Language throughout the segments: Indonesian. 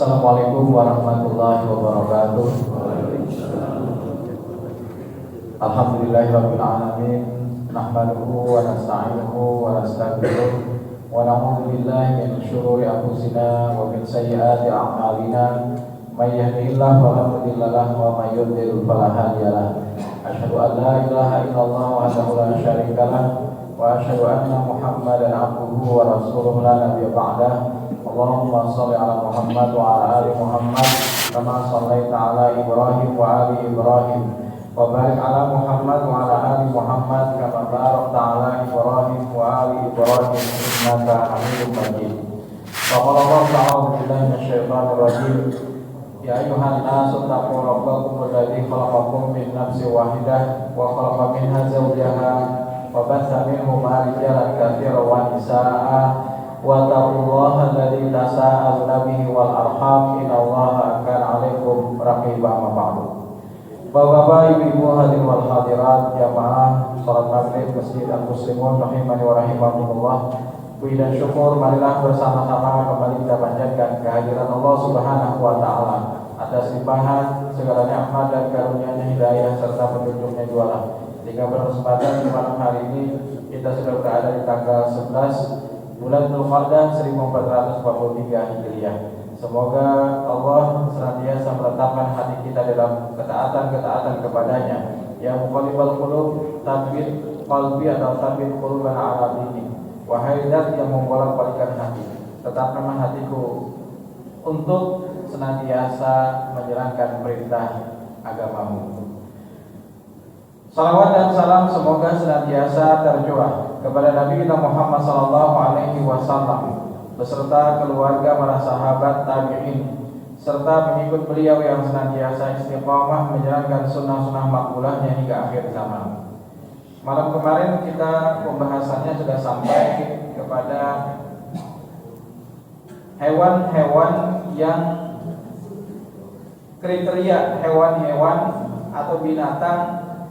Assalamualaikum warahmatullahi wabarakatuh. Alhamdulillahirabbil alamin. Nahmaduhu wa nasta'inuhu wa nastaghfiruh wa na'udzu billahi min syururi anfusina wa min sayyiati a'malina. May yahdihillahu fala mudilla lahu wa may yudlil fala hadiya lahu. Asyhadu an la ilaha illallah wahdahu la syarika lahu wa asyhadu anna Muhammadan abduhu wa rasuluhu la nabiyya ba'dahu. Allahumma shalli ala Muhammad wa ala ali Muhammad kama shallaita ala Ibrahim wa ali Ibrahim wa barik ala Muhammad wa ala ali Muhammad kama barakta ala Ibrahim wa ali Ibrahim innaka Hamidum Majid. Wa qala Allah ta'ala billahi minasyaitonir rajim. Ya ayyuhan nasu taqu rabbakum alladzi khalaqakum min nafsin wahidah wa khalaqa minha zawjaha wa batha minhuma rijalan katsiran wa nisaa'a wa taqullaha alladzi tasaaluna bihi wal arham innallaha kana 'alaikum raqiba. Ma ba'du. Bapak-bapak, ibu-ibu, hadirin wal hadirat jamaah salat maghrib Masjid Al-Muslimun rahimani wa rahimakumullah. Puji dan syukur marilah bersama-sama kembali kita panjatkan kehadiran Allah Subhanahu wa taala atas limpahan segala nikmat dan karunia-Nya, hidayah serta petunjuknya jualah. Jika berkesempatan di malam hari ini kita sudah berada di tanggal 11 bulan Dzulqa'dah 1443 Hijriah. Semoga Allah senantiasa meletakkan hati kita dalam ketaatan-ketaatan kepadanya. Ya muqallibal qulub, tsabbit qalbi atau tsabbit qulubana ala dinik. Wahai Zat yang membolak-balikkan hati, tetapkanlah hatiku untuk senantiasa menjalankan perintah agamamu. Salawat dan salam semoga senantiasa tercurah kepada Nabi kita Muhammad sallallahu alaihi wasallam beserta keluarga, para sahabat, tabi'in serta pengikut beliau yang senantiasa istiqamah menjalankan sunnah-sunnah makbulahnya hingga akhir zaman. Malam kemarin kita pembahasannya sudah sampai kepada hewan-hewan yang kriteria hewan-hewan atau binatang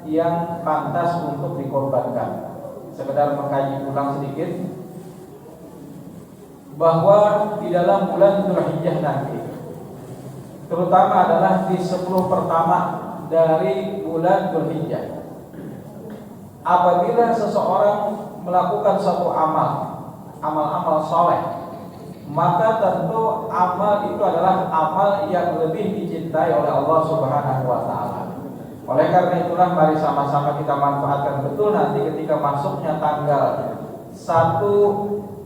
yang pantas untuk dikorbankan. Sekedar mengkaji ulang sedikit bahwa di dalam bulan Dzulhijjah nanti, terutama adalah di 10 pertama dari bulan Dzulhijjah, apabila seseorang melakukan satu amal-amal soleh, maka tentu amal itu adalah amal yang lebih dicintai oleh Allah Subhanahu wa taala. Oleh karena itulah mari sama-sama kita manfaatkan betul nanti ketika masuknya tanggal 1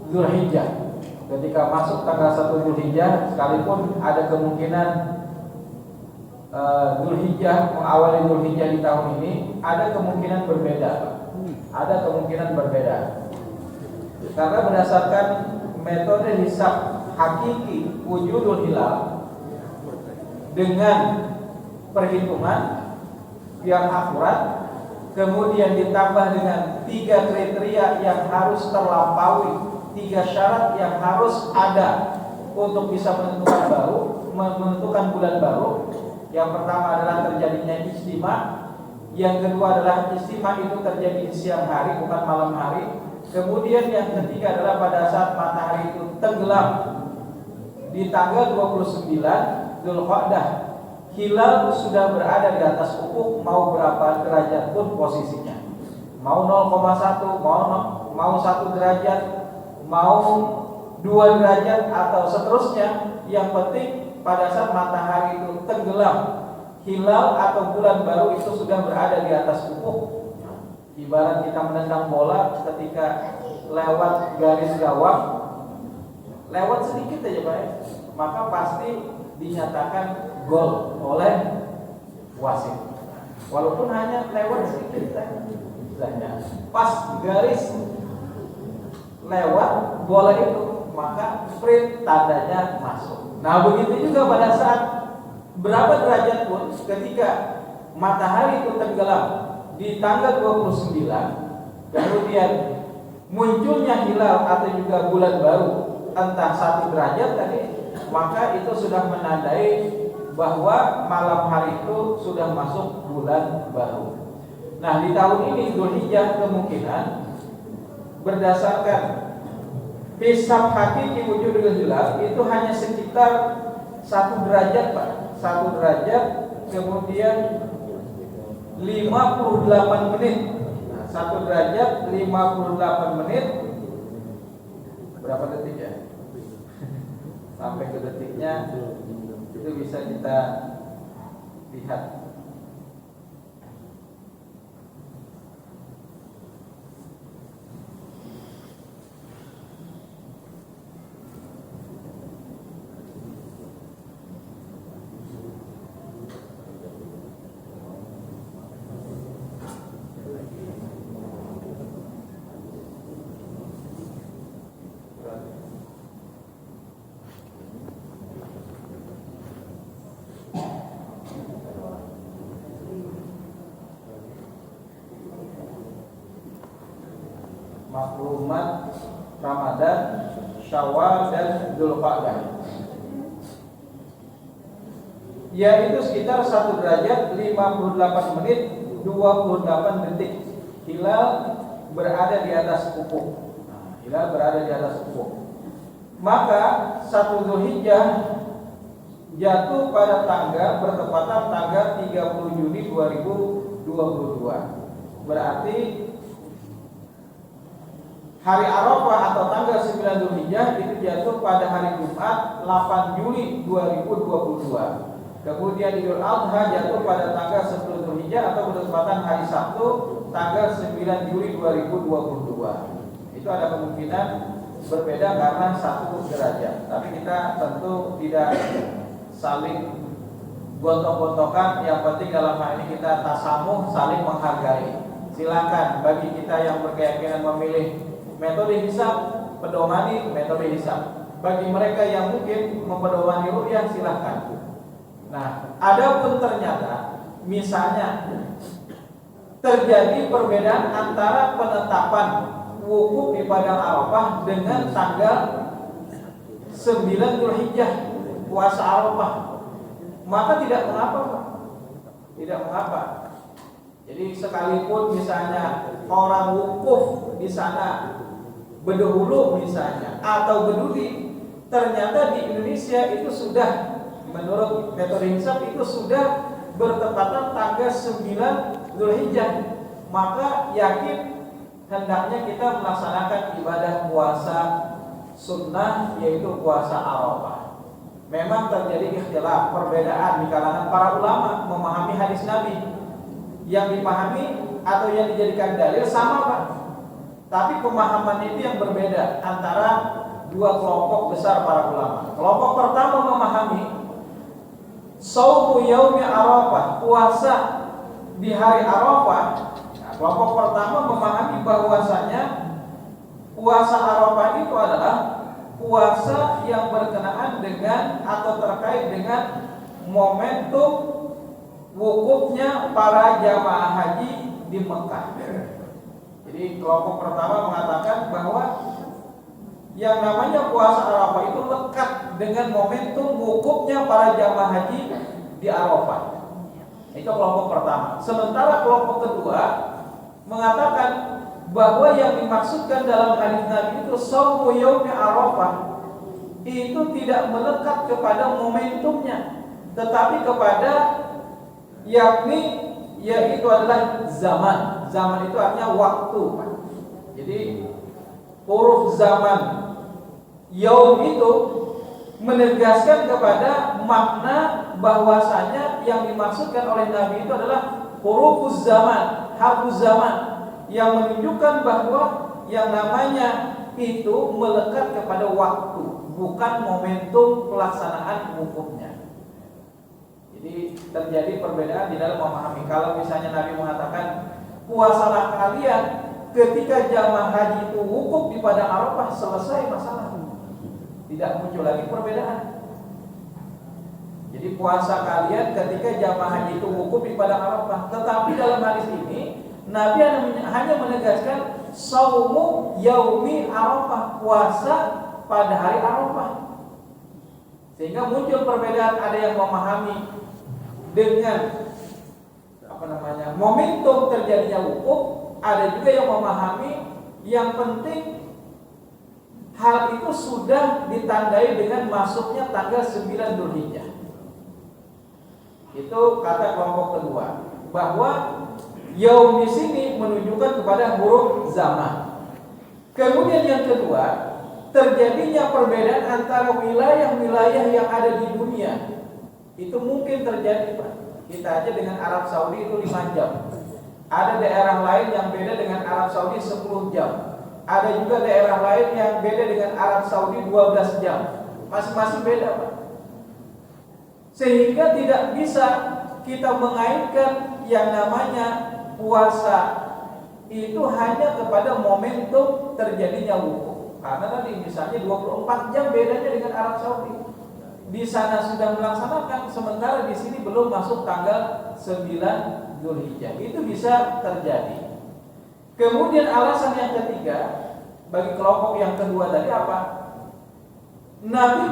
Dzulhijjah. Ketika masuk tanggal 1 Dzulhijjah, sekalipun ada kemungkinan Dzulhijjah, mengawali Dzulhijjah di tahun ini ada kemungkinan berbeda. Ada kemungkinan berbeda. Karena berdasarkan metode hisab hakiki wujudul hilal dengan perhitungan yang akurat, kemudian ditambah dengan 3 kriteria yang harus terlampaui, 3 syarat yang harus ada untuk bisa menentukan bulan baru. Yang pertama adalah terjadinya ijtima, yang kedua adalah ijtima itu terjadi di siang hari bukan malam hari. Kemudian yang ketiga adalah pada saat matahari itu tenggelam di tanggal 29 Dzulqa'dah. Hilal sudah berada di atas ufuk, mau berapa derajat pun posisinya, mau 0,1, mau 1 derajat, mau 2 derajat atau seterusnya. Yang penting pada saat matahari itu tenggelam, hilal atau bulan baru itu sudah berada di atas ufuk. Ibarat kita menendang bola, ketika lewat garis gawang, lewat sedikit aja Pak, maka pasti dinyatakan gol oleh wasit, walaupun hanya lewat sedikit saja. Pas garis lewat bola itu, maka sprint tandanya masuk. Nah begitu juga pada saat berapa derajat pun, ketika matahari itu tenggelam di tanggal 29, kemudian munculnya hilal atau juga bulan baru entah 1 derajat tadi, maka itu sudah menandai bahwa malam hari itu sudah masuk bulan baru. Nah di tahun ini Dzulhijjah kemungkinan berdasarkan hisab hakiki wujudul hilal itu hanya sekitar 1 derajat Pak, 1 derajat, kemudian 58 menit. Nah, 1 derajat 58 menit. Berapa detik ya? Sampai ke detiknya itu bisa kita lihat. Maklumat Ramadan, Syawal dan Dzulqa'dah, yaitu sekitar 1 derajat 58 menit 28 detik. Hilal berada di atas ufuk. Hilal berada di atas ufuk. Maka 1 Dzulhijjah jatuh pada tanggal bertepatan tanggal 30 Juni 2022. Berarti hari Arafah atau tanggal 9 Dzulhijjah itu jatuh pada hari Jumat 8 Juli 2022. Kemudian Idul Adha jatuh pada tanggal 10 Dzulhijjah atau bertepatan hari Sabtu tanggal 9 Juli 2022. Itu ada kemungkinan berbeda karena 1 derajat. Tapi kita tentu tidak saling gontok-gontokan. Yang penting dalam hal ini kita tasamuh, saling menghargai. Silakan bagi kita yang berkeyakinan memilih metode hisab, pedomani metode hisab. Bagi mereka yang mungkin mempedomani ru'yah, silahkan. Nah, adapun ternyata misalnya terjadi perbedaan antara penetapan wukuf di Padang Arafah dengan tanggal 9 Dzulhijjah puasa Arafah, maka tidak mengapa Pak. Tidak mengapa. Jadi sekalipun misalnya orang wukuf di sana berdahulu misalnya atau berduri, ternyata di Indonesia itu sudah menurut metode hisab itu sudah bertepatan tanggal 9 Dzulhijjah, maka yakin hendaknya kita melaksanakan ibadah puasa sunnah, yaitu puasa Arafah. Memang terjadi ikhtilaf, perbedaan di kalangan para ulama memahami hadis Nabi. Yang dipahami atau yang dijadikan dalil sama Pak, tapi pemahaman itu yang berbeda antara dua kelompok besar para ulama. Kelompok pertama memahami Shaumu yaumi Arafah, puasa di hari Arafah. Nah, kelompok pertama memahami bahwasanya puasa Arafah itu adalah puasa yang berkenaan dengan atau terkait dengan momentum wukufnya para jamaah haji di Mekah. Jadi kelompok pertama mengatakan bahwa yang namanya puasa Arafah itu lekat dengan momentum wukufnya para jamaah haji di Arafah. Itu kelompok pertama. Sementara kelompok kedua mengatakan bahwa yang dimaksudkan dalam hadis Nabi itu shaumu yaumi Arafah itu tidak melekat kepada momentumnya, tetapi kepada yaitu adalah zaman. Zaman itu artinya waktu, Pak. Jadi huruf zaman yaum itu menegaskan kepada makna bahwasanya yang dimaksudkan oleh Nabi itu adalah hurufuz zaman, harfuz zaman, yang menunjukkan bahwa yang namanya itu melekat kepada waktu, bukan momentum pelaksanaan wukufnya. Jadi terjadi perbedaan di dalam memahami. Kalau misalnya Nabi mengatakan puasalah kalian ketika jamaah haji itu wukuf di Padang Arafah, selesai masalah. Tidak muncul lagi perbedaan. Jadi puasa kalian ketika jamaah haji itu wukuf di Padang Arafah. Tetapi dalam hadis ini Nabi hanya menegaskan shaumu yaumi Arafah, puasa pada hari Arafah. Sehingga muncul perbedaan, ada yang memahami dengan momentum terjadinya wukuf, ada juga yang memahami yang penting hal itu sudah ditandai dengan masuknya tanggal 9 Dzulhijjah. Itu kata kelompok kedua, bahwa yaum di sini menunjukkan kepada huruf zaman. Kemudian yang kedua, terjadinya perbedaan antara wilayah-wilayah yang ada di dunia. Itu mungkin terjadi, Pak. Kita aja dengan Arab Saudi itu 5 jam. Ada daerah lain yang beda dengan Arab Saudi 10 jam. Ada juga daerah lain yang beda dengan Arab Saudi 12 jam. Masing-masing beda, Pak. Sehingga tidak bisa kita mengaitkan yang namanya puasa itu hanya kepada momentum terjadinya wukuf. Karena tadi misalnya 24 jam bedanya dengan Arab Saudi. Di sana sudah melaksanakan, sementara di sini belum masuk tanggal 9 Dzulhijjah. Itu bisa terjadi. Kemudian alasan yang ketiga bagi kelompok yang kedua tadi apa? Nabi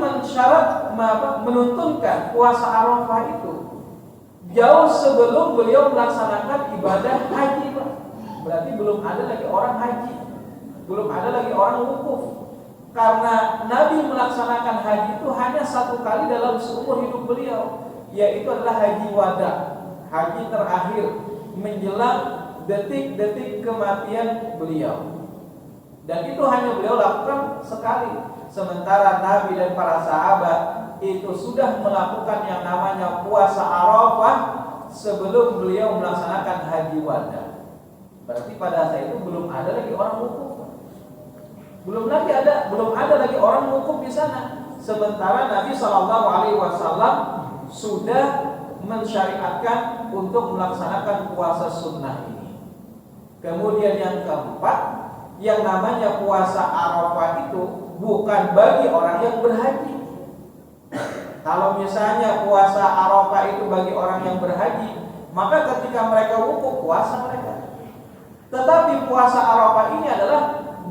menuntunkan puasa Arafah itu jauh sebelum beliau melaksanakan ibadah haji, Pak. Berarti belum ada lagi orang haji, belum ada lagi orang wukuf. Karena Nabi melaksanakan haji itu hanya 1 kali dalam seumur hidup beliau, yaitu adalah haji wada, haji terakhir menjelang detik-detik kematian beliau. Dan itu hanya beliau lakukan sekali. Sementara Nabi dan para sahabat itu sudah melakukan yang namanya puasa Arafah sebelum beliau melaksanakan haji wada. Berarti pada saat itu belum ada lagi orang wukuf. Belum ada lagi orang wukuf di sana. Sementara Nabi SAW sudah mensyariatkan untuk melaksanakan puasa sunnah ini. Kemudian yang keempat, yang namanya puasa Arafah itu bukan bagi orang yang berhaji. Kalau misalnya puasa Arafah itu bagi orang yang berhaji, maka ketika mereka wukuf puasa mereka. Tetapi puasa Arafah ini adalah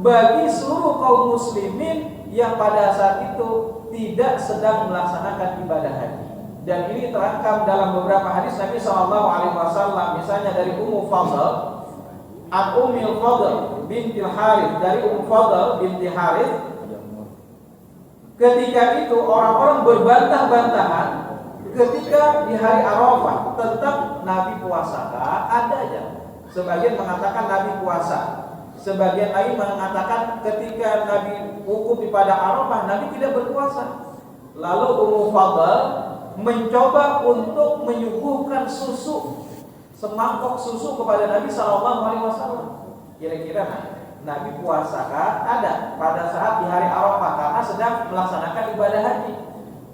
bagi seluruh kaum muslimin yang pada saat itu tidak sedang melaksanakan ibadah haji. Dan ini terangkum dalam beberapa hadis Nabi SAW. Misalnya dari Ummu Fadl, Ummul Fadl binti Harith, dari Ummu Fadl binti Harith. Ketika itu orang-orang berbantah-bantahan ketika di hari Arafah tentang Nabi puasa. Ada aja. Sebagian mengatakan Nabi puasa, sebagian lain mengatakan ketika Nabi wukuf pada Arafah Nabi tidak berpuasa. Lalu Ummu Fadl mencoba untuk menyuguhkan susu, semangkok susu kepada Nabi SAW. Kira-kira Nabi puasakah? Ada pada saat di hari Arafah karena sedang melaksanakan ibadah haji.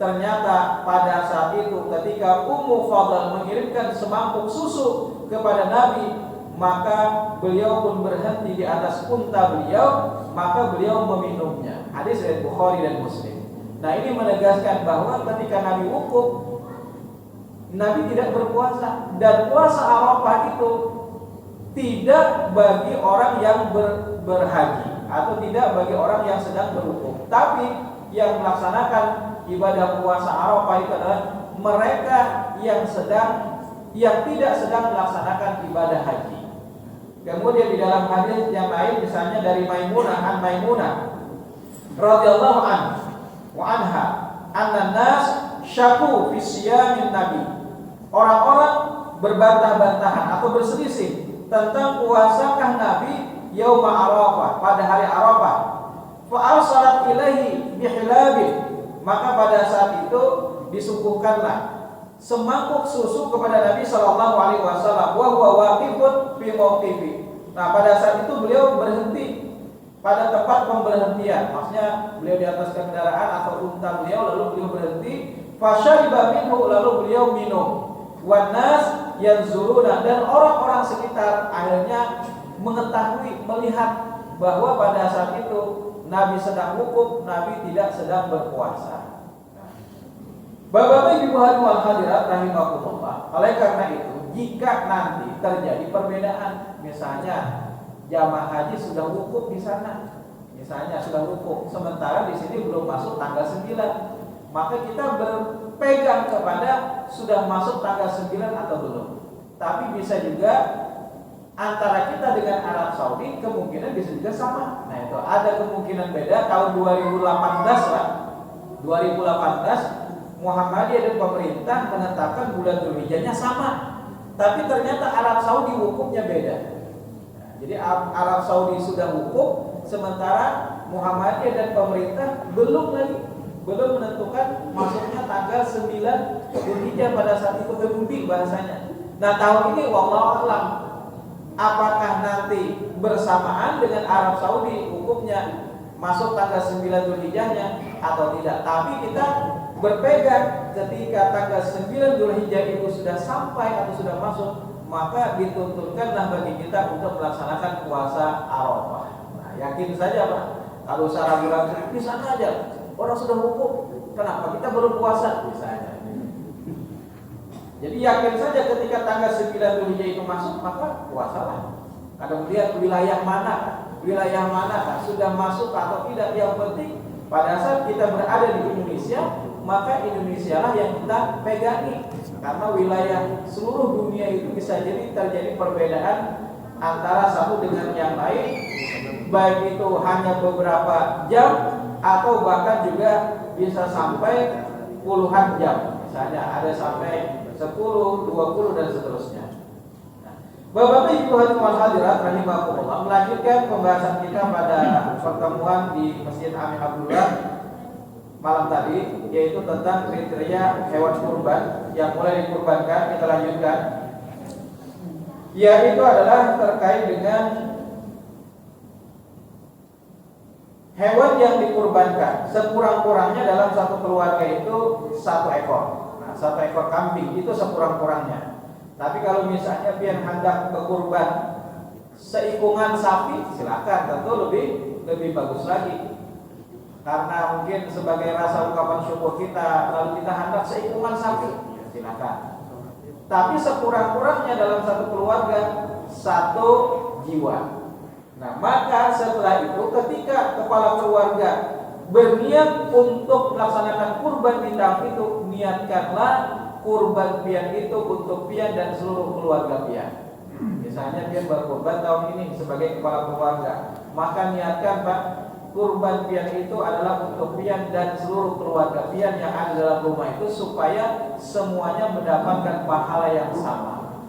Ternyata pada saat itu ketika Ummu Fadl mengirimkan semangkuk susu kepada Nabi, maka beliau pun berhenti di atas unta beliau, maka beliau meminumnya. Hadis riwayat Bukhari dan Muslim. Nah, ini menegaskan bahwa ketika Nabi wukuf, Nabi tidak berpuasa, dan puasa Arafah itu tidak bagi orang yang berhaji atau tidak bagi orang yang sedang berwukuf. Tapi yang melaksanakan ibadah puasa Arafah itu adalah mereka yang tidak sedang melaksanakan ibadah haji. Kemudian di dalam hadis yang lain misalnya dari Maimunah radhiyallahu anha an-nas syaku fi siyamin nabi. Orang-orang berbantah-bantahan atau berselisih tentang puasakah Nabi yauma Arafah, pada hari Arafah. Fa arsalat ilaihi bihilabin, maka pada saat itu disuguhkanlah semangkuk susu kepada Nabi sallallahu alaihi wasallam wa huwa waqifun fi mawqifi. Nah, pada saat itu beliau berhenti pada tempat pemberhentian. Maksudnya beliau di atas kendaraan atau unta beliau, lalu beliau berhenti, fasyariba minhu, lalu beliau minum. Wan nas yanzuruna, dan orang-orang sekitar akhirnya mengetahui, melihat bahwa pada saat itu Nabi sedang wukuf, Nabi tidak sedang berpuasa. Bapak-bapak, ibu hadirin hadirat rahimakumullah. Oleh karena itu, jika nanti terjadi perbedaan, misalnya jamaah haji sudah wukuf di sana, misalnya sudah wukuf, sementara di sini belum masuk tanggal 9, maka kita berpegang kepada sudah masuk tanggal 9 atau belum. Tapi bisa juga antara kita dengan Arab Saudi kemungkinan bisa juga sama. Nah itu ada kemungkinan beda. Tahun 2018 lah, 2018 Muhammadiyah dan pemerintah menetapkan bulan Dzulhijjahnya sama, tapi ternyata Arab Saudi hukumnya beda. Nah, jadi Arab Saudi sudah hukum, sementara Muhammadiyah dan pemerintah belum menentukan masuknya tanggal 9 Dzulhijjah pada saat itu terlebih bahasanya. Nah tahun ini wallahu a'lam apakah nanti bersamaan dengan Arab Saudi hukumnya masuk tanggal 9 Dzulhijjahnya atau tidak. Tapi kita berpegang ketika tanggal 9 Dzulhijjah itu sudah sampai atau sudah masuk, maka dituntunkanlah bagi kita untuk melaksanakan puasa Arafah. Nah, yakin saja Pak, kalau secara ragu-ragu di sana aja orang sudah hukum, kenapa kita belum puasa misalnya. Jadi yakin saja ketika tanggal 9 Dzulhijjah itu masuk, maka puasalah. Kemudian wilayah mana sudah masuk atau tidak, yang penting pada saat kita berada di Indonesia, maka Indonesia lah yang kita pegangi. Karena wilayah seluruh dunia itu bisa jadi terjadi perbedaan antara satu dengan yang lain, baik itu hanya beberapa jam atau bahkan juga bisa sampai puluhan jam. Misalnya ada sampai 10, 20 dan seterusnya. Bapak-bapak Ibu hadirin hadirat rahimakumullah, melanjutkan pembahasan kita pada pertemuan di Masjid Amin Abdullah malam tadi, yaitu tentang kriteria hewan kurban yang mulai dikurbankan. Kita lanjutkan, yaitu adalah terkait dengan hewan yang dikurbankan. Sekurang-kurangnya dalam satu keluarga itu 1 ekor. Nah, 1 ekor kambing itu sekurang-kurangnya. Tapi kalau misalnya pian hendak berkurban seikungan sapi, silakan, tentu lebih bagus lagi. Karena mungkin sebagai rasa ungkapan syukur kita, lalu kita hendak seikungan sapi, silakan. Tapi sekurang-kurangnya dalam satu keluarga 1 jiwa. Nah, maka setelah itu ketika kepala keluarga berniat untuk melaksanakan kurban di tahun itu, niatkanlah kurban pian itu untuk pian dan seluruh keluarga pian. Misalnya pian berkurban tahun ini sebagai kepala keluarga, maka niatkan Pak, kurban pian itu adalah untuk pian dan seluruh keluarga pian yang ada dalam rumah itu, supaya semuanya mendapatkan pahala yang sama.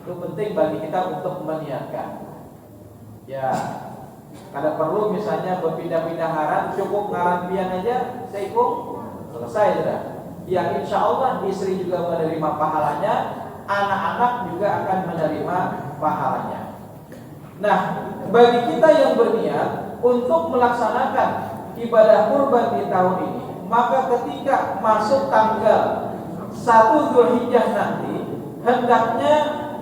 Itu penting bagi kita untuk meniatkan. Ya, kada perlu misalnya berpindah-pindah ngaran, cukup ngaran pian aja seikung selesai sudah. Yang insya Allah istri juga menerima pahalanya, anak-anak juga akan menerima pahalanya. Nah, bagi kita yang berniat untuk melaksanakan ibadah kurban di tahun ini, maka ketika masuk tanggal 1 Dzulhijjah nanti, hendaknya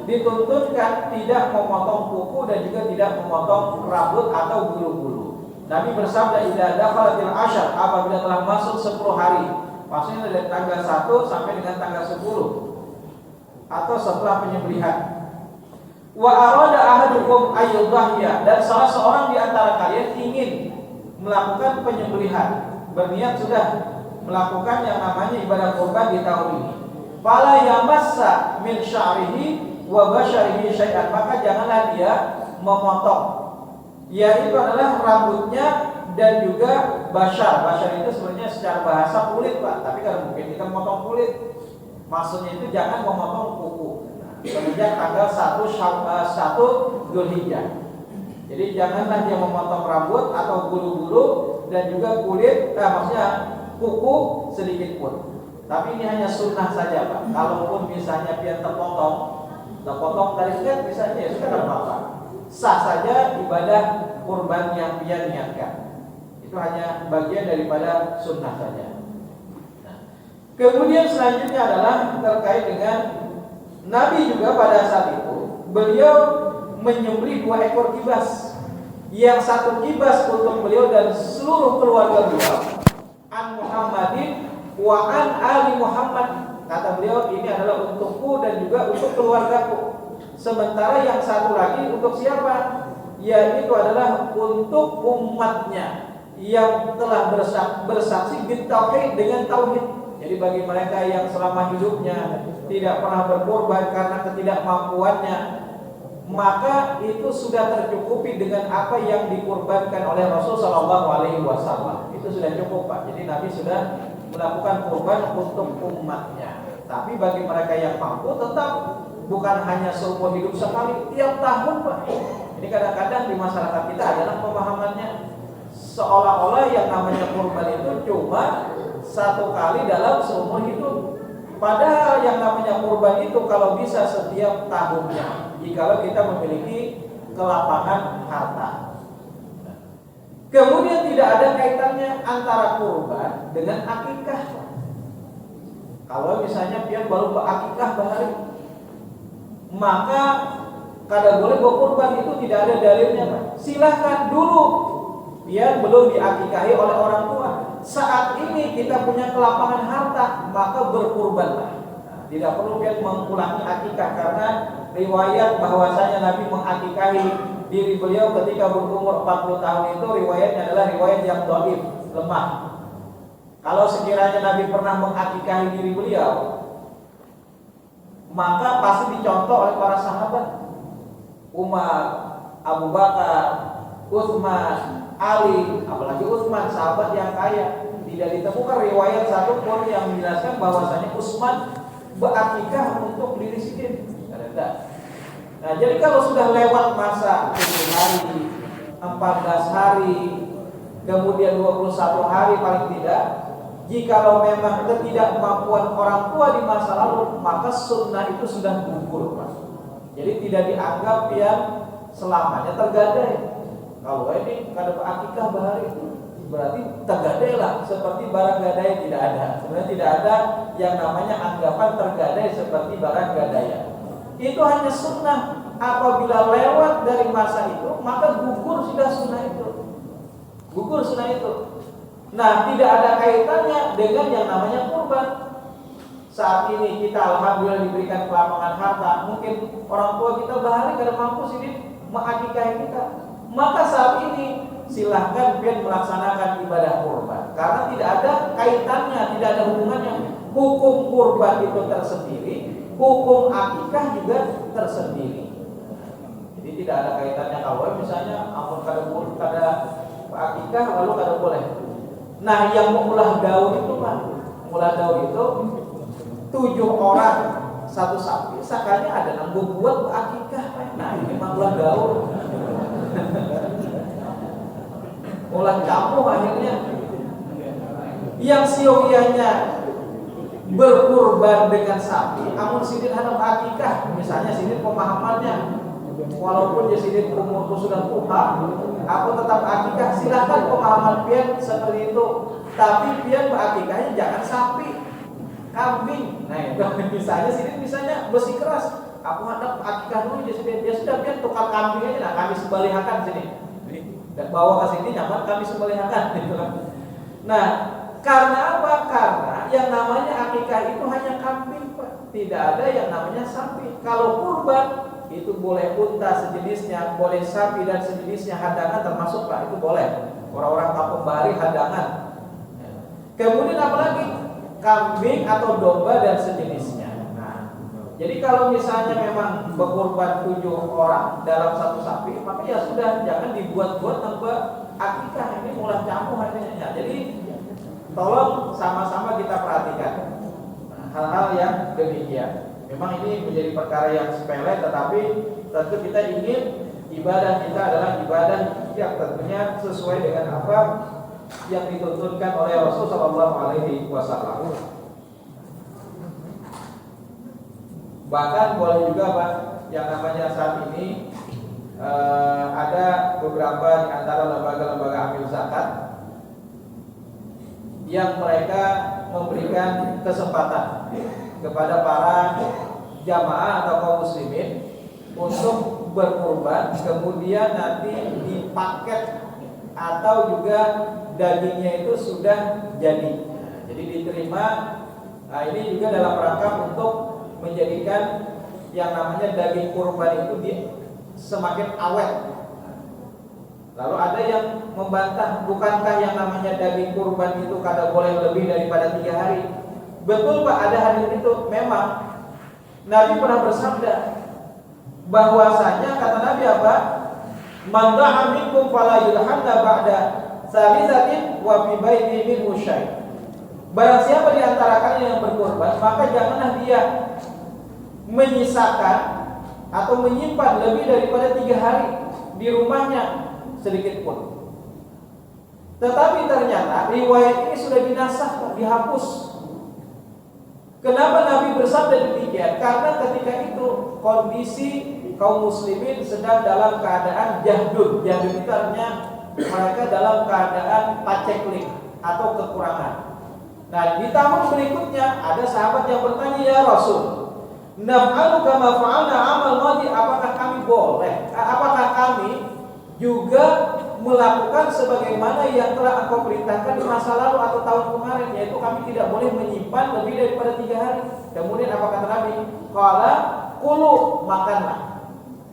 dituntunkan tidak memotong kuku dan juga tidak memotong rambut atau bulu-bulu. Nabi bersabda, "Idza dakhalatil asyar", apabila telah masuk 10 hari, maksudnya dari tanggal 1 sampai dengan tanggal 10 atau setelah penyembelihan. Wa arada ahadukum ayyudhhiya, dan salah seorang di antara kalian ingin melakukan penyembelihan, berniat sudah melakukan yang namanya ibadah kurban di tahun ini. Fala yamassa min sya'rihi wa basyarihi syai'an, maka janganlah dia memotong, yaitu adalah rambutnya dan juga basyar. Basyar itu sebenarnya secara bahasa kulit Pak, tapi kalau mungkin kita memotong kulit, maksudnya itu jangan memotong kuku semenjak tanggal 1 Dzulhijjah. Jadi janganlah dia memotong rambut atau bulu-bulu dan juga kulit, maksudnya kuku sedikit pun. Tapi ini hanya sunnah saja Pak. Kalaupun misalnya pian terpotong dari ikat misalnya, ya sudah tidak apa-apa, sah saja ibadah kurban yang pian niatkan. Itu hanya bagian daripada sunnah saja. Nah, kemudian selanjutnya adalah terkait dengan Nabi juga pada saat itu beliau menyembelih 2 ekor kibas. Yang 1 kibas untuk beliau dan seluruh keluarga beliau, an Muhammadin wa an ali Muhammad. Kata beliau, ini adalah untukku dan juga untuk keluargaku. Sementara yang 1 lagi untuk siapa? Yaitu adalah untuk umatnya yang telah bersaksi bitauhid, dengan tauhid. Jadi bagi mereka yang selama hidupnya tidak pernah berkorban karena ketidakmampuannya, maka itu sudah tercukupi dengan apa yang dikurbankan oleh Rasul Shallallahu Alaihi Wasallam. Itu sudah cukup, Pak. Jadi Nabi sudah melakukan kurban untuk umatnya. Tapi bagi mereka yang mampu, tetap bukan hanya seumur hidup sekali, tiap tahun, Pak. Ini kadang-kadang di masyarakat kita adalah pemahamannya seolah-olah yang namanya kurban itu cuma satu kali dalam seumur hidup. Padahal yang namanya kurban itu kalau bisa setiap tahunnya, jikalau kita memiliki kelapangan harta. Kemudian tidak ada kaitannya antara kurban dengan akikah. Kalau misalnya pian baru berakikah bahari, maka kada boleh berkurban, itu tidak ada dalilnya, Pak. Silahkan dulu pian belum diakikahi oleh orang tua. Saat ini kita punya kelapangan harta, maka berkurbanlah. Tidak perlu pian mengulangi akikah, karena riwayat bahwasanya Nabi mengakikahi diri beliau ketika berumur 40 tahun itu riwayatnya adalah riwayat yang dhaif, lemah. Kalau sekiranya Nabi pernah mengakikahi diri beliau, maka pasti dicontoh oleh para sahabat. Umar, Abu Bakar, Utsman, Ali, apalagi Utsman, sahabat yang kaya. Tidak ditemukan riwayat satu pun yang menjelaskan bahwasanya Utsman berakikah untuk diri sendiri. Ada. Nah, jadi kalau sudah lewat masa 7 hari, 14 hari, kemudian 21 hari paling tidak, jikalau memang ketidakmampuan orang tua di masa lalu, maka sunnah itu sudah gugur, Pak. Jadi tidak dianggap yang selamanya tergadai. Kalau ini kada berakikah bahari itu berarti tergadai lah, seperti barang gadai tidak ada. Sebenarnya tidak ada yang namanya anggapan tergadai seperti barang gadaya. Itu hanya sunnah. Apabila lewat dari masa itu, maka gugur sudah sunnah itu. Gugur sunnah itu. Nah, tidak ada kaitannya dengan yang namanya kurban. Saat ini kita alhamdulillah diberikan kelapangan harta, mungkin orang tua kita bahari kada mampu sini mengakikahi kita. Maka saat ini silahkan pian melaksanakan ibadah kurban, karena tidak ada kaitannya, tidak ada hubungannya. Hukum kurban itu tersendiri, hukum akikah juga tersendiri. Jadi tidak ada kaitannya. Kalau misalnya amun kada akikah lalu kada boleh. Nah, yang mengulah daun itu, Pak, mengulah daun itu 7 orang satu sapi, sakanya ada yang buat akikah. Nah, ini mengulah daun. Ulah campur akhirnya. Yang siogianya berkurban dengan sapi, amun sidin hadap akikah, misalnya sidin pemahamannya, walaupun ya sidin umurku sudah tua, aku tetap akikah, silahkan pemahaman pian seperti itu. Tapi pian berakikahnya jangan sapi, kambing. Nah itu misalnya sidin misalnya besi keras, aku hadap akikah dulu dia sudah pian tukar kambing aja, nah kami sembelihakan sini. Dan bawa ke sini nyaman kami sembelihakan gitu kan. Nah, karena apa? Karena yang namanya akikah itu hanya kambing, Pak. Tidak ada yang namanya sapi. Kalau kurban itu boleh unta sejenisnya, boleh sapi dan sejenisnya, hadangan termasuk, Pak, itu boleh. Orang-orang kampung bahari hadangan. Kemudian apalagi? Kambing atau domba dan sejenisnya. Jadi kalau misalnya memang berkorban 7 orang dalam satu sapi, maka ya sudah, jangan dibuat-buat tambah akikah, ini mulai campur hanya. Jadi tolong sama-sama kita perhatikan hal-hal yang demikian. Memang ini menjadi perkara yang sepele, tetapi tentu kita ingin ibadah kita adalah ibadah yang tentunya sesuai dengan apa yang dituntunkan oleh Rasulullah SAW. Bahkan boleh juga, Pak, yang namanya saat ini ada beberapa di antara lembaga-lembaga amil zakat yang mereka memberikan kesempatan kepada para jamaah atau kaum muslimin untuk berkurban, kemudian nanti dipaket atau juga dagingnya itu sudah jadi. Jadi diterima. Nah, ini juga dalam rangka untuk menjadikan yang namanya daging kurban itu semakin awet. Lalu ada yang membantah, bukankah yang namanya daging kurban itu kada boleh lebih daripada 3 hari? Betul, Pak, ada hadis itu. Memang Nabi pernah bersabda, bahwasanya kata Nabi apa? Man da'a minkum fala yulhanna ba'da salisatin wa fi baiti minhu syai'. Barang siapa di antara kalian yang berkorban, maka janganlah dia menyisakan atau menyimpan lebih daripada 3 hari di rumahnya sedikit pun. Tetapi ternyata riwayat ini sudah dinasah, dihapus. Kenapa Nabi bersabda demikian? Karena ketika itu kondisi kaum muslimin sedang dalam keadaan jahdun. Jahdun itu artinya mereka dalam keadaan paceklik atau kekurangan. Nah, di tahun berikutnya ada sahabat yang bertanya, ya Rasul, naf'alu kama fa'alna amal madi, apakah kami boleh, apakah kami juga melakukan sebagaimana yang telah engkau perintahkan di masa lalu atau tahun kemarin, yaitu kami tidak boleh menyimpan lebih daripada 3 hari. Kemudian apa kata Nabi? Qala kulu, makanlah,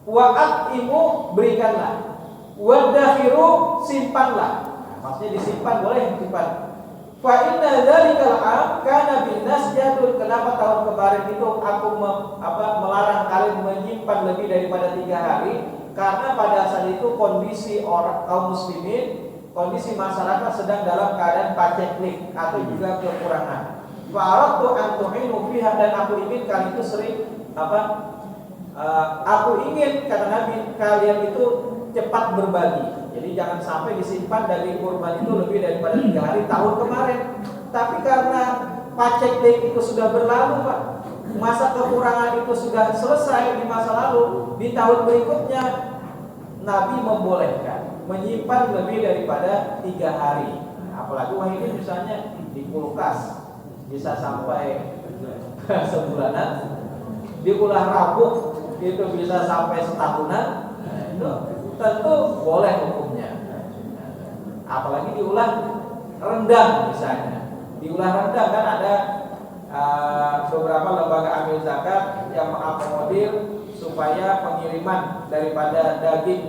wa'atimu, berikanlah, wadakhiru, simpanlah. Maksudnya disimpan, boleh disimpan. Fa inna dzalikal 'am kana bin nas jadul. Kenapa tahun kemarin itu aku melarang kalian menyimpan lebih daripada 3 hari? Karena pada saat itu kondisi orang kaum muslimin, kondisi masyarakat sedang dalam keadaan paceklik atau juga kekurangan. Fa'aradtu an tu'inu fiha, dan aku ingin kalian itu sering aku ingin, kata Nabi, kalian itu cepat berbagi. Jadi jangan sampai disimpan daging kurban itu lebih daripada 3 hari tahun kemarin. Tapi karena paceklik itu sudah berlalu, Pak, masa kekurangan itu sudah selesai di masa lalu, di tahun berikutnya Nabi membolehkan menyimpan lebih daripada 3 hari. Apalagi wah ini misalnya di kulkas bisa sampai sebulanan, di ulah rabuk itu bisa sampai setahunan. Nah, itu tentu boleh hukumnya. Apalagi diulah rendang misalnya. Diulah rendang kan ada beberapa lembaga amil zakat yang mengakomodir supaya pengiriman daripada daging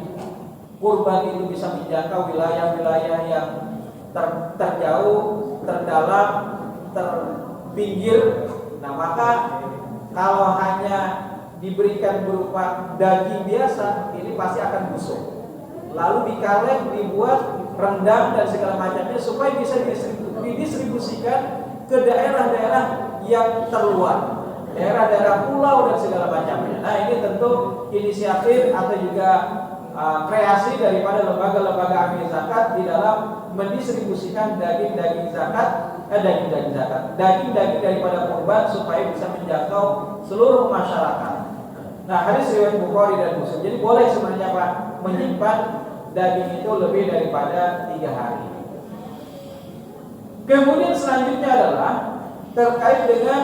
kurban itu bisa menjangkau wilayah-wilayah yang terjauh, terdalam, terpinggir. Nah, maka kalau hanya diberikan berupa daging biasa, ini pasti akan busuk. Lalu dikaleng, dibuat rendang dan segala macamnya supaya bisa didistribusikan ke daerah-daerah yang terluar, daerah-daerah pulau dan segala macamnya. Nah, ini tentu inisiatif atau juga kreasi daripada lembaga-lembaga amil zakat di dalam mendistribusikan daging-daging daripada kurban supaya bisa menjangkau seluruh masyarakat. Nah, hadis riwayat Bukhari dan Muslim. Jadi boleh sebenarnya Pak menyimpan daging itu lebih daripada 3 hari. Kemudian selanjutnya adalah terkait dengan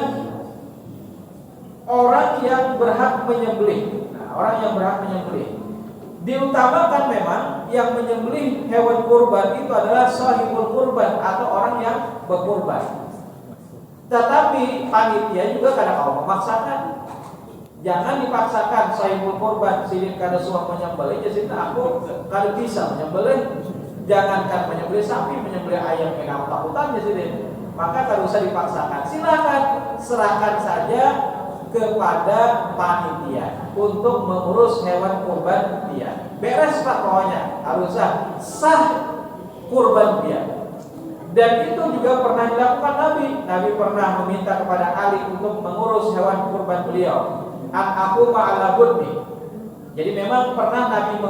orang yang berhak menyembelih. Nah, orang yang berhak menyembelih diutamakan memang yang menyembelih hewan kurban itu adalah sahibul kurban atau orang yang berkurban. Tetapi panitia juga kadang-kadang memaksakan. Jangan dipaksakan sahibul kurban sidin kada suah menyembelih, jadi aku kada bisa menyembelih. Jangankan menyembelih sapi, menyembelih ayam yang takutan jadi. Maka kada usah dipaksakan. Silakan serahkan saja kepada panitia untuk mengurus hewan kurban dia. Beres Pak, pokoknya harusnya sah kurban dia. Dan itu juga pernah dilakukan Nabi. Nabi pernah meminta kepada Ali untuk mengurus hewan kurban beliau. Aku ma'ala budni. Jadi memang pernah Nabi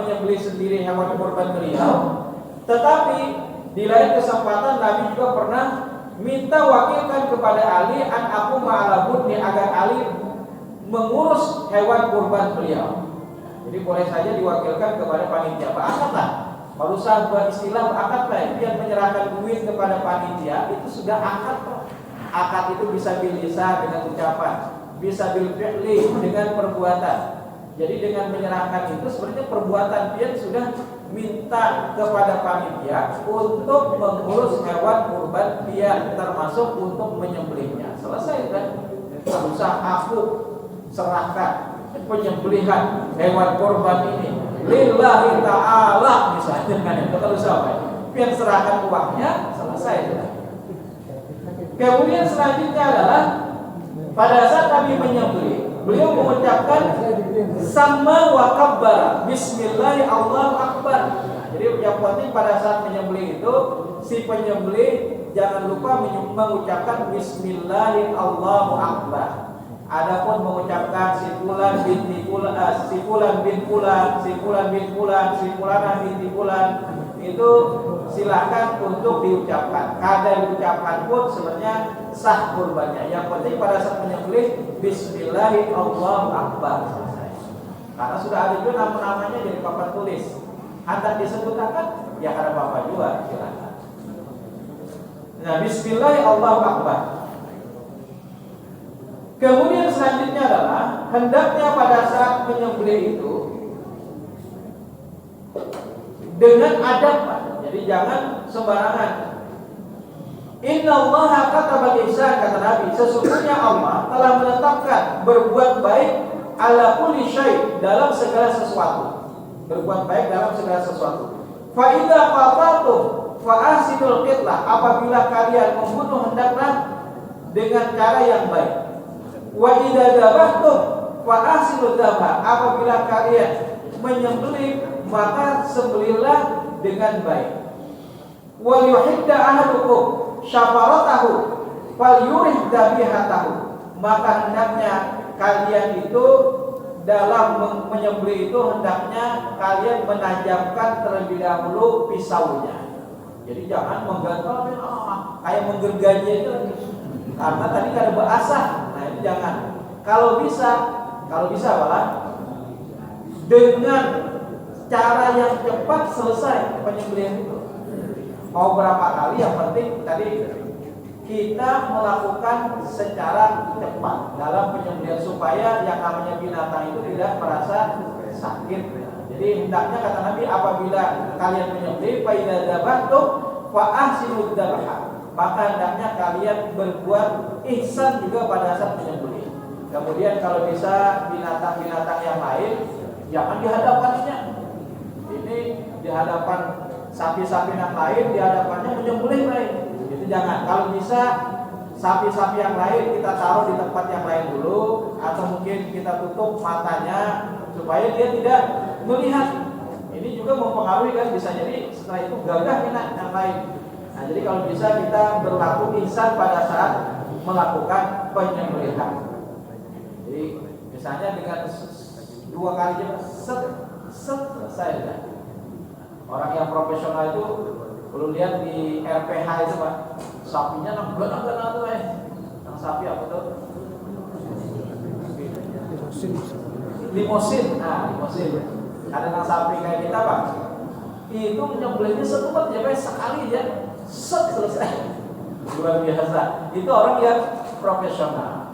menyembelih sendiri hewan kurban beliau. Tetapi di lain kesempatan Nabi juga pernah minta wakilkan kepada Ali aku ma'ala budni, agar Ali mengurus hewan kurban beliau. Jadi boleh saja diwakilkan kepada panitia. Pak, akadlah. Kalau usah beristilah akadlah, dia menyerahkan duit kepada panitia, itu sudah akad. Akad itu bisa bilisan dengan ucapan, bisa bilfi'li dengan perbuatan. Jadi dengan menyerahkan itu sebenarnya perbuatan dia sudah minta kepada panitia untuk mengurus hewan kurban dia, termasuk untuk menyembelihnya. Selesai kan? Tidak usah aku serahkan penyembelihan hewan kurban ini lillahi ta'ala misalnya kan, itu kalau sampai biar serahkan uangnya, selesai. Kemudian selanjutnya adalah pada saat kami menyembelih, beliau mengucapkan sama wa kabbara, bismillah Allahu akbar. Jadi yang penting pada saat menyembelih itu si penyembelih jangan lupa mengucapkan bismillah Allahu akbar. Adapun mengucapkan si fulan binti fulan, si fulan bin fulan, si fulan bin fulan, si fulanah binti fulan, itu silakan untuk diucapkan. Kada diucapkan pun sebenarnya sah kurbannya. Yang penting pada saat menyembelih bismillah Allahu akbar. Karena sudah ada juga nama-namanya jadi papan tulis. Hendak disebutkan ya kada apa-apa juga, silakan. Nah, bismillah Allahu akbar. Kemudian selanjutnya adalah hendaknya pada saat menyembelih itu dengan adab, jadi jangan sembarangan. Inna Allah kataba ihsan, kata Nabi, sesungguhnya Allah telah menetapkan berbuat baik ala kulli syai, dalam segala sesuatu. Berbuat baik dalam segala sesuatu. Fa idza qataltum fa ahsinul qitlah, apabila kalian membunuh hendaklah dengan cara yang baik. Wa idza dzabhtum fa ahsinul dzabha, apabila kalian menyembelih maka sembelihlah dengan baik. Wa yuhidda ahadukum syafaratahu fal yurih dzabihatahu, maka hendaknya kalian itu dalam menyembelih itu hendaknya kalian menajamkan terlebih dahulu pisaunya. Jadi jangan menggantung kayak menggergaji itu lagi. Karena tadi ada berasah. Nah, itu jangan. Kalau bisa malah dengan cara yang cepat selesai penyembelihan itu. Mau berapa kali yang penting tadi kita melakukan secara cepat dalam penyembelihan supaya yang namanya binatang itu tidak merasa sakit. Jadi hendaknya kata Nabi, apabila kalian menyembelih fa idza dzabhtum fa ahsinud dzabha, maka hendaknya kalian berbuat ihsan juga pada saat menyembelih. Kemudian kalau bisa binatang-binatang yang lain jangan di hadapannya. Ini di hadapan sapi-sapi yang lain, di hadapannya menyembelih lain. Itu jangan. Kalau bisa sapi-sapi yang lain kita taruh di tempat yang lain dulu, atau mungkin kita tutup matanya supaya dia tidak melihat. Ini juga mempengaruhi kan, bisa jadi setelah itu gagah yang lain. Nah, jadi kalau bisa kita berlaku ihsan pada saat melakukan penyembelihan. Jadi misalnya dengan 2 kali selesai ya. Orang yang profesional itu kalau lihat di RPH itu Pak, sapinya nangga-nangga tuh yang sapi apa tuh? Limosin. Nah, limosin. Ada yang sapi kayak kita Pak, itu menyembelihnya setempat ya Pak, sekali ya. Selesai. Luar biasa. Itu orang yang profesional.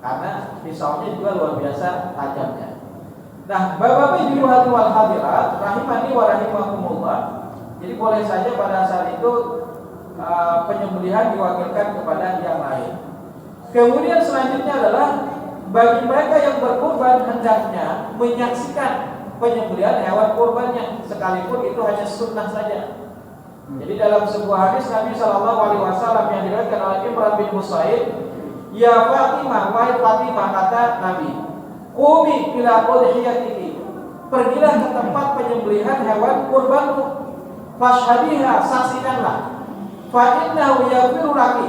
Karena pisaunya juga luar biasa tajamnya. Nah, Bapak-bapak Ibu wal hadirat rahimani wa rahimakumullah. Jadi boleh saja pada saat itu penyembelihan diwakilkan kepada yang lain. Kemudian selanjutnya adalah bagi mereka yang berkurban hendaknya menyaksikan penyembelihan hewan kurbannya, sekalipun itu hanya sunnah saja. Jadi dalam sebuah hadis Nabi Shallallahu Alaihi Wasallam yang diriwayatkan oleh Imran bin Husain, ya Fatimah, wahai Fatimah, kata Nabi, qumi ila udhiyatiki, pergilah ke tempat penyembelihan hewan kurbanmu, fashhadiha, saksikanlah, fa innahu yaghfiru laki,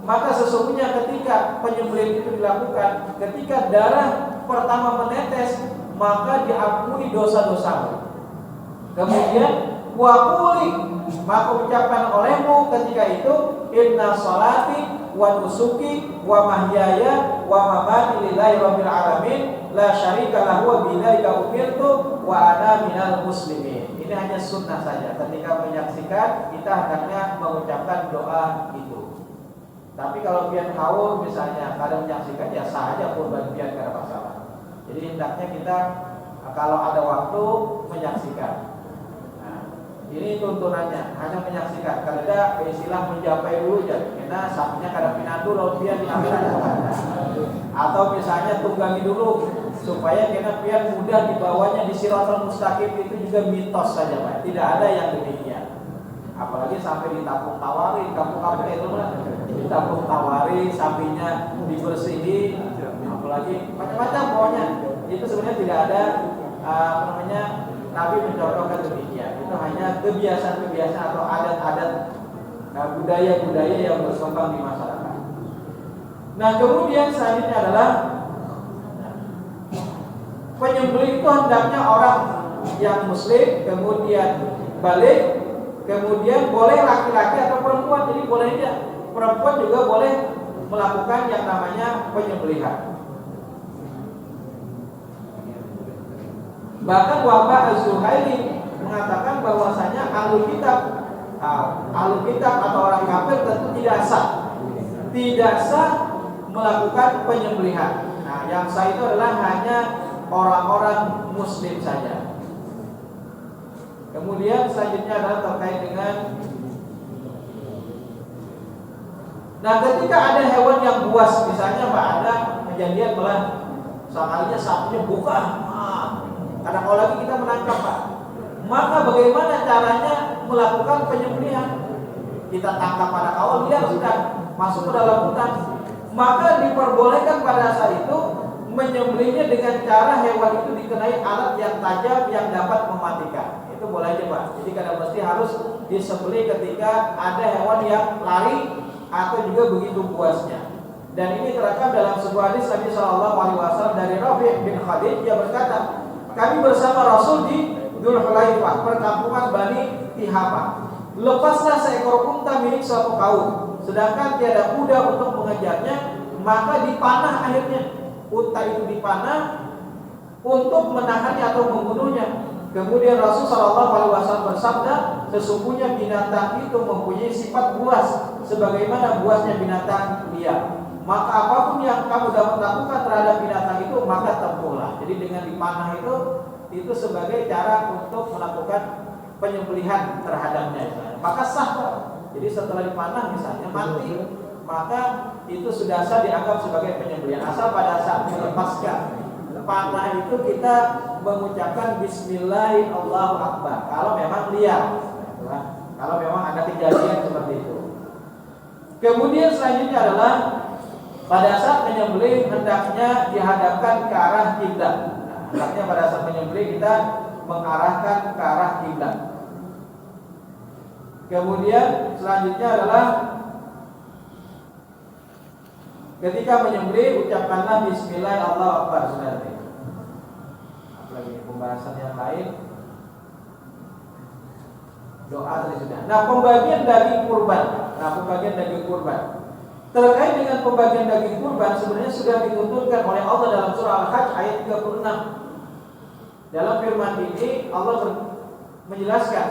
maka sesungguhnya ketika penyembelihan itu dilakukan, ketika darah pertama menetes, maka diampuni dosa-dosamu. Kemudian wa quli, maka ucapkan olehmu ketika itu, inna sholati wa nusuki wa mahyaya wa mamati lillahi rabbil alamin la syarika lahu wa bidzalika umirtu wa ana minal muslimin. Ini hanya sunnah saja. Ketika menyaksikan, kita hendaknya mengucapkan doa itu. Tapi kalau pian haul misalnya kadang menyaksikan, ya sah aja kurban pian, tidak ada masalah. Jadi hendaknya kita kalau ada waktu menyaksikan. Ini tuntunannya, hanya menyaksikan. Kada istilah mencapai dulu ya, karena sapinya kada pinandu lalu pian diambil. Atau misalnya tunggangi dulu supaya kena pian mudah dibawanya di Siratal Mustaqim, itu juga mitos saja Pak. Tidak ada yang demikian. Apalagi sampai ditapung tawari, kampung-kampung itu lah. Ditapung tawari, sapinya dibersihin. apalagi macam-macam pokoknya. Itu sebenarnya tidak ada Nabi mencontohkan demikian. Itu hanya kebiasaan-kebiasaan atau adat-adat budaya-budaya yang berkembang di masyarakat. Nah, kemudian selanjutnya adalah penyembelih itu hendaknya orang yang muslim, kemudian balik, kemudian boleh laki-laki atau perempuan. Jadi bolehnya perempuan juga boleh melakukan yang namanya penyembelihan. Bahkan Wahbah Az-Zuhaili mengatakan bahwasanya ahlul kitab atau orang kafir tentu tidak sah melakukan penyembelihan. Nah, yang sah itu adalah hanya orang-orang muslim saja. Kemudian selanjutnya adalah terkait dengan ketika ada hewan yang buas, misalnya ada kejadian malah sampainya sapinya buka, kadang kalau lagi kita menangkap Pak, maka bagaimana caranya melakukan penyembelihan? Kita tangkap pada kawal, dia sudah masuk ke dalam hutan, maka diperbolehkan pada saat itu menyembelihnya dengan cara hewan itu dikenai alat yang tajam yang dapat mematikan. Itu boleh aja Pak. Jadi kadang mesti harus disembelih ketika ada hewan yang lari atau juga begitu puasnya. Dan ini terekam dalam sebuah hadis Nabi SAW dari Rafi' bin Khadij. Dia berkata, kami bersama Rasul di Dzulhulaifah, perkampungan Bani Tihama. Lepaslah seekor unta milik suatu kaum, sedangkan tiada kuda untuk mengejarnya, maka dipanah akhirnya. Unta itu dipanah untuk menahannya atau membunuhnya. Kemudian Rasul SAW bersabda, sesungguhnya binatang itu mempunyai sifat buas, sebagaimana buasnya binatang liar. Maka apapun yang kamu dapat lakukan terhadap binatang itu, maka tempuhlah. Jadi dengan dipanah itu sebagai cara untuk melakukan penyembelihan terhadapnya. Maka sah. Jadi setelah dipanah misalnya mati, maka itu sudah sah dianggap sebagai penyembelihan. Asal pada saat melepaskan panah itu kita mengucapkan Bismillahirrahmanirrahim Allahu Akbar. Kalau memang liar, kalau memang ada kejadian seperti itu. Kemudian selanjutnya adalah pada saat menyembelih hendaknya dihadapkan ke arah kiblat. Hendaknya pada saat menyembelih kita mengarahkan ke arah kiblat. Kemudian selanjutnya adalah ketika menyembelih ucapkanlah Bismillah Allahu Akbar. Saudara. Lagi pembahasan yang lain, doa tadi sudah. Pembagian daging kurban. Pembagian daging kurban. Terkait dengan pembagian daging kurban sebenarnya sudah dituntunkan oleh Allah dalam surah Al-Hajj ayat 36. Dalam firman ini Allah menjelaskan,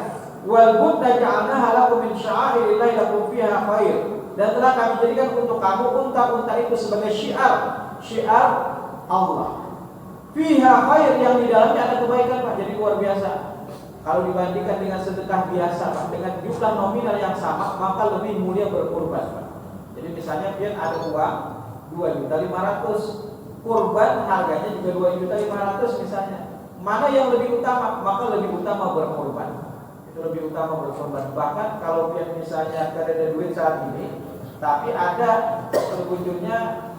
"Wal budda ja'alnaha lakum min sya'airillahi lakum fiha khair." Dan telah kami jadikan untuk kamu unta-unta itu sebagai syiar Allah. Fiha khair, yang di dalamnya ada kebaikan Pak. Jadi luar biasa. Kalau dibandingkan dengan sedekah biasa Pak, dengan jumlah nominal yang sama, maka lebih mulia berkurban Pak. Jadi misalnya pian ada uang 2.500.000, kurban harganya juga 2.500.000 misalnya. Mana yang lebih utama? Maka lebih utama berkurban. Itu lebih utama berkorban. Bahkan kalau pian misalnya ada duit saat ini, tapi ada terkunjungnya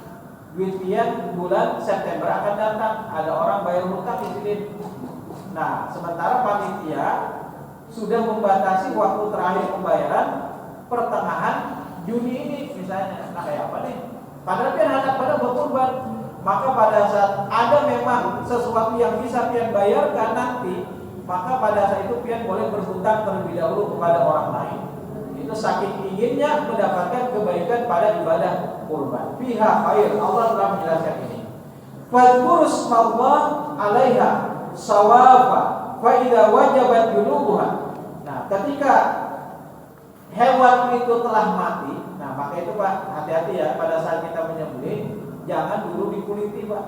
duit pian bulan September akan datang, ada orang bayar hutang di sini. Nah, sementara panitia sudah membatasi waktu terakhir pembayaran pertengahan Juni ini misalnya. Nah, kayak apa nih? Padahal pian hendak pada berkorban. Maka pada saat ada memang sesuatu yang bisa pian bayarkan nanti, maka pada saat itu pian boleh berhutang terlebih dahulu kepada orang lain. Itu saking inginnya mendapatkan kebaikan pada ibadah kurban. Fiha khair, Allah telah menjelaskan ini. Fadhkurus Allah 'alaiha sawafa fa idza wajabat junubuha. Nah, ketika hewan itu telah mati, nah maka itu Pak, hati-hati ya pada saat kita menyembelih, jangan dulu dikuliti Pak.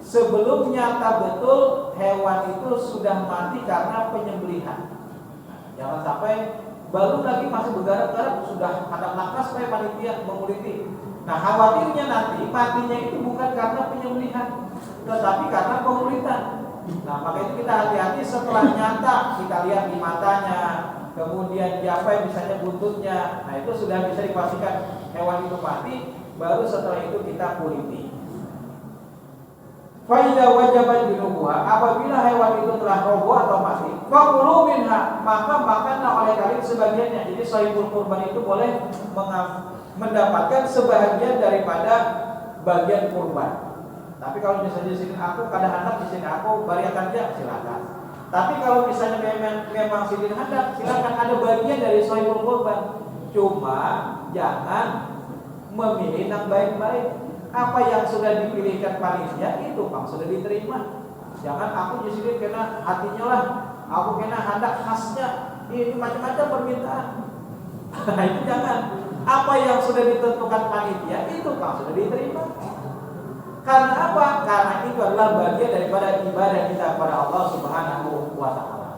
Sebelum nyata betul hewan itu sudah mati karena penyembelihan. Jangan sampai baru lagi masih bergarap-garap sudah ada nakas supaya panitia menguliti. Nah, khawatirnya nanti matinya itu bukan karena penyembelihan, tetapi karena pengulitan. Nah, maka itu kita hati-hati setelah nyata kita lihat di matanya, kemudian di apa yang misalnya buntutnya. Nah, itu sudah bisa dipastikan hewan itu mati, baru setelah itu kita kuliti. Faida wajabat junubuha, apabila hewan itu telah roboh atau mati, fakulu minha, maka makanlah oleh kalian sebagiannya. Jadi shahibul kurban itu boleh mendapatkan sebahagian daripada bagian kurban. Tapi kalau misalnya di sini aku kadang hendak, di sini aku bari kerja, silakan. Tapi kalau misalnya memang sidin hendak, silakan, ada bagian dari shahibul kurban. Cuma jangan memilih yang baik-baik. Apa yang sudah dipilihkan panitia itu Bang sudah diterima. Jangan aku di sini kena hatinya lah, aku kena hendak khasnya. Ini macam-macam permintaan. Itu jangan. Apa yang sudah ditentukan panitia itu Bang sudah diterima. Karena apa? Karena itu adalah bagian daripada ibadah kita kepada Allah Subhanahu wa taala.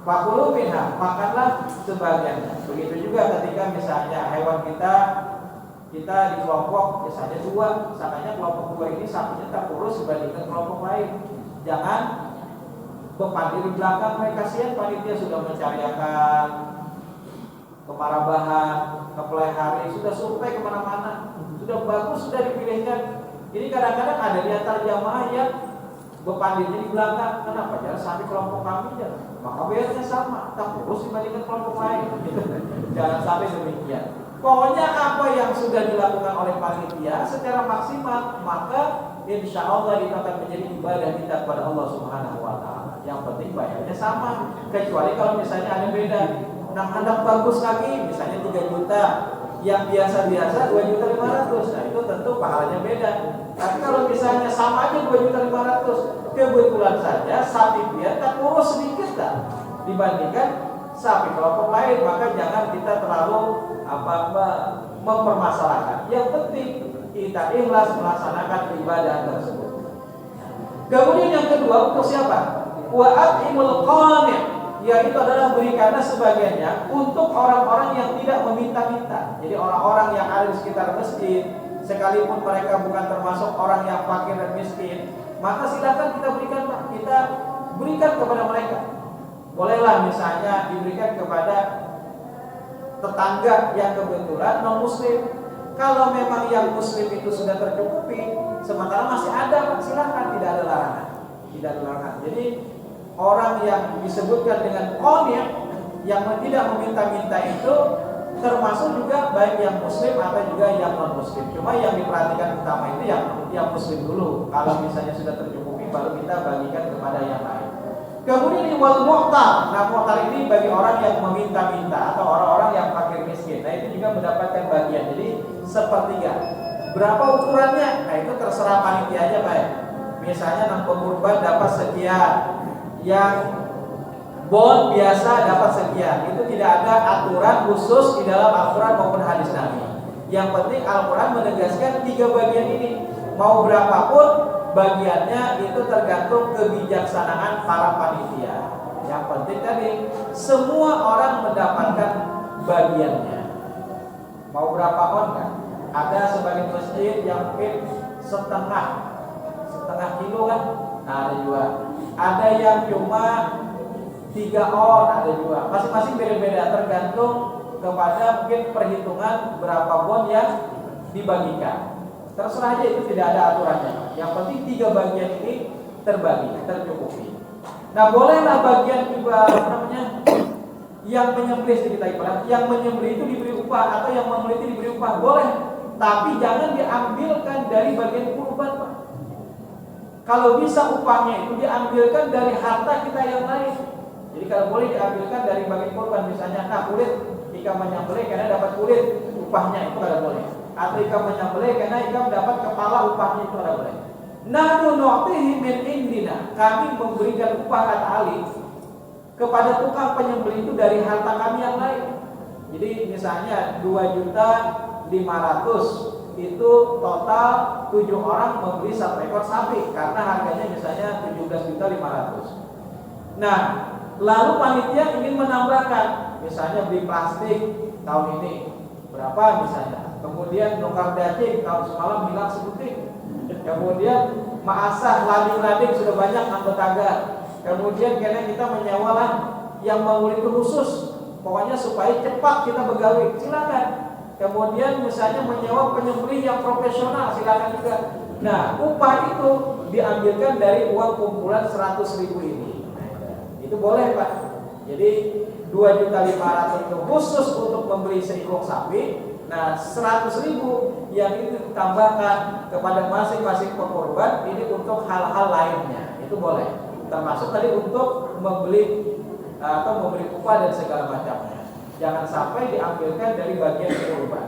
Fakulu minha, makanlah sebagiannya. Begitu juga ketika misalnya hewan kita di kelompok misalnya 2, misalnya kelompok 2 ini sapinya terkurus dibandingkan kelompok lain. Jangan berpandir di belakang, mereka kasihan panitia sudah mencariakan kemarabahan, kepelihari, sudah survei kemana-mana, sudah bagus, sudah dipilihkan. Ini kadang-kadang ada di antara jamaah yang berpandirnya di belakang. Kenapa? Jangan sampai kelompok kami ya, maka biasanya sama, terkurus dibandingkan kelompok lain. Jangan sampai demikian. Pokoknya apa yang sudah dilakukan oleh panitia secara maksimal, maka insya Allah itu akan menjadi ibadah kita kepada Allah Subhanahu wa taala. Yang penting bayarnya sama. Kecuali kalau misalnya ada beda. Nah, hendak bagus lagi, misalnya 3 juta, yang biasa-biasa 2.500.000. Nah, itu tentu pahalanya beda. Tapi kalau misalnya sama aja 2.500.000, kebetulan saja sapi dia tak kurus sedikit dah dibandingkan sapi kelompok lain, maka jangan kita terlalu mempermasalahkan. Yang penting kita ikhlas melaksanakan ibadah tersebut. Kemudian yang kedua, untuk siapa? Wa atimul qani', yaitu adalah berikanlah sebagiannya untuk orang-orang yang tidak meminta-minta. Jadi orang-orang yang ada di sekitar masjid, sekalipun mereka bukan termasuk orang yang fakir dan miskin, maka silakan kita berikan kepada mereka. Bolehlah misalnya diberikan kepada tetangga yang kebetulan non muslim. Kalau memang yang muslim itu sudah tercukupi, sementara masih ada, silakan, tidak ada larangan. Tidak ada larangan. Jadi orang yang disebutkan dengan qani' yang tidak meminta-minta itu termasuk juga baik yang muslim atau juga yang non muslim. Cuma yang diperhatikan utama itu yang muslim dulu. Kalau misalnya sudah tercukupi, baru kita bagikan kepada yang lain. Kemudian wal mu'tar. Nah, mu'tar ini bagi orang yang meminta-minta atau orang-orang yang fakir miskin. Nah, itu juga mendapatkan bagian. Jadi 1/3. Berapa ukurannya? Nah, itu terserah panitia aja, Pak. Misalnya nang pengurban dapat sekian, yang bon biasa dapat sekian. Itu tidak ada aturan khusus di dalam Al-Qur'an maupun hadis Nabi. Yang penting Al-Qur'an menegaskan 3 bagian ini. Mau berapapun bagiannya itu tergantung kebijaksanaan para panitia. Yang penting tadi semua orang mendapatkan bagiannya. Mau berapa on kan? Ada sebagian masjid yang mungkin setengah kilo kan? Nah, ada juga. Ada yang cuma 3 on, ada juga. Masing-masing beda-beda tergantung kepada mungkin perhitungan berapa bon yang dibagikan. Terserah aja, itu tidak ada aturannya. Yang penting 3 bagian ini terbagi, tercukupi. Nah, bolehlah bagian juga yang menyembelih sedikit lagi, yang menyembelih itu diberi upah atau yang menyembelih itu diberi upah, boleh. Tapi jangan diambilkan dari bagian kurban, Pak. Kalau bisa upahnya itu diambilkan dari harta kita yang lain. Jadi kalau boleh diambilkan dari bagian kurban, misalnya kulit jika menyembelih karena dapat kulit, upahnya itu kada boleh. Atau ikam menyembelih karena ikam dapat kepala, upahnya itu ada boleh. Nahnu nu'tihi min indina, kami memberikan upah kata Ali kepada tukang penyembelih itu dari harta kami yang lain. Jadi misalnya 2.500.000 itu total 7 orang membeli 1 ekor sapi karena harganya misalnya 17.500.000. Nah, lalu panitia ingin menambahkan, misalnya beli plastik tahun ini berapa misalnya. Kemudian nukar daging tahun semalam hilang sebuting. Kemudian maasah lading-lading sudah banyak anggota. Kemudian karena kita menyewalah yang mengulit khusus, pokoknya supaya cepat kita begawi, silakan. Kemudian misalnya menyewa penyembelih yang profesional, silakan juga. Nah, upah itu diambilkan dari uang kumpulan 100.000 ini. Itu boleh, Pak. Jadi 2.500.000 itu khusus untuk membeli seekor sapi. Nah, 100.000 yang itu ditambahkan kepada masing-masing pekorban ini untuk hal-hal lainnya. Itu boleh. Termasuk tadi untuk membeli atau memberi upah dan segala macamnya. Jangan sampai diambilkan dari bagian kurban.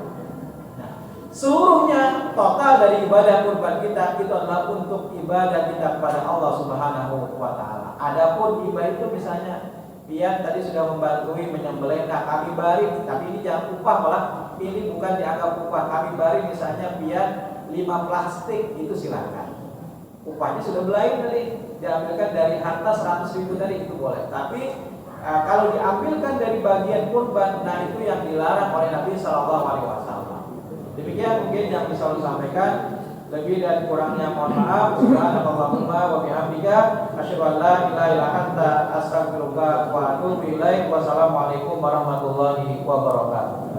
Nah, seluruhnya total dari ibadah kurban kita itu adalah untuk ibadah kita kepada Allah Subhanahu wa taala. Adapun ibadah itu misalnya pian tadi sudah membantu menyembelih, nah kami bari, tapi ini jangan upah malah, ini bukan dianggap upah. Kami bari misalnya pian 5 plastik, itu silakan. Upahnya sudah belain tadi, diambilkan dari harta 100.000 tadi, itu boleh. Tapi kalau diambilkan dari bagian kurban, nah itu yang dilarang oleh Nabi Shallallahu Alaihi Wasallam. Demikian mungkin yang bisa saya sampaikan. Lebih dan kurangnya mohon maaf. Subhanallahumma wa bihamdika asyhadu an la ilaha illa anta astaghfiruka wa atubu ilaik. Wassalamualaikum warahmatullahi wabarakatuh.